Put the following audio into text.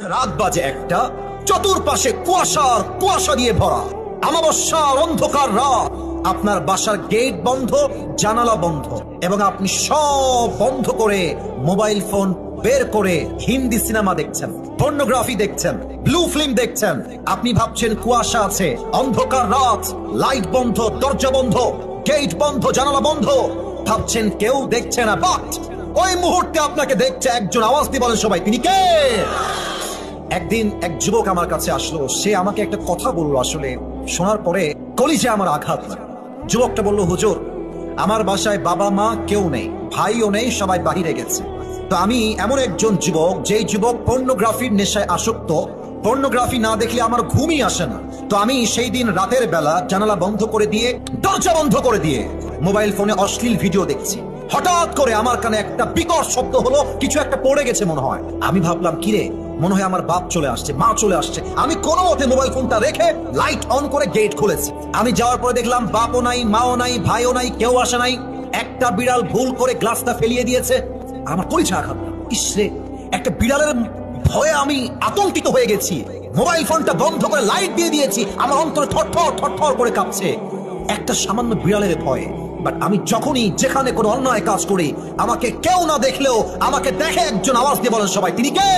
রাত বাজে একটা, চতুর্পাশে কুয়াশার কুয়াশা দিয়ে ভরা, অমাবস্যার অন্ধকার রাত। আপনার বাসার গেট বন্ধ, জানালা বন্ধ, এবং আপনি সব বন্ধ করে মোবাইল ফোন বের করে হিন্দি সিনেমা দেখছেন, পর্নোগ্রাফি দেখছেন, ব্লু ফিল্ম দেখছেন। আপনি ভাবছেন কুয়াশা আছে, অন্ধকার রাত, লাইট বন্ধ, দরজা বন্ধ, গেট বন্ধ, জানালা বন্ধ, ভাবছেন কেউ দেখছে না। বাট ওই মুহূর্তে আপনাকে দেখছে একজন। আওয়াজ দিয়ে বলেন সবাই, তিনি কে? একদিন এক যুবক আমার কাছে আসলো, সে আমাকে একটা কথা বললো, আসলে শোনার পরে কলিজে আমার আঘাত লাগে। যুবকটা বলল, হুজুর, আমার বাসায় বাবা মা কেউ নেই, ভাইও নেই, সবাই বাহিরে গেছে। তো আমি এমন একজন যুবক, যেই যুবক পর্নোগ্রাফির নেশায় আসক্ত, পর্নোগ্রাফি না দেখলে আমার ঘুমই আসে না। তো আমি সেই দিন রাতের বেলা জানালা বন্ধ করে দিয়ে, দরজা বন্ধ করে দিয়ে মোবাইল ফোনে অশ্লীল ভিডিও দেখছি। হঠাৎ করে আমার কানে একটা বিকট শব্দ হলো, কিছু একটা পড়ে গেছে মনে হয়। আমি ভাবলাম, কিরে, মনে হয় আমার বাপ চলে আসছে, মা চলে আসছে। আমি কোনো মতে মোবাইল ফোনটা রেখে লাইট অন করে গেট খুলেছি। আমি যাওয়ার পরে দেখলাম বাপও নাই, মাও নাই, ভাইও নাই, কেউ আসে নাই। একটা বিড়াল ভুল করে গ্লাসটা ফেলিয়ে দিয়েছে। আমার পরিচয় আঘাত। ইসরে, একটা বিড়ালের ভয়ে আমি আতঙ্কিত হয়ে গেছি। মোবাইল ফোনটা বন্ধ করে লাইট দিয়ে দিয়েছি। আমার অন্তরে থরথর থরথর করে কাঁপছে, একটা সামান্য বিড়ালের ভয়ে। বাট আমি যখনই যেখানে কোনো অন্যায় কাজ করি, আমাকে কেউ না দেখলেও আমাকে দেখে একজন। আওয়াজ দিয়ে বলেন সবাই, তিনি কে?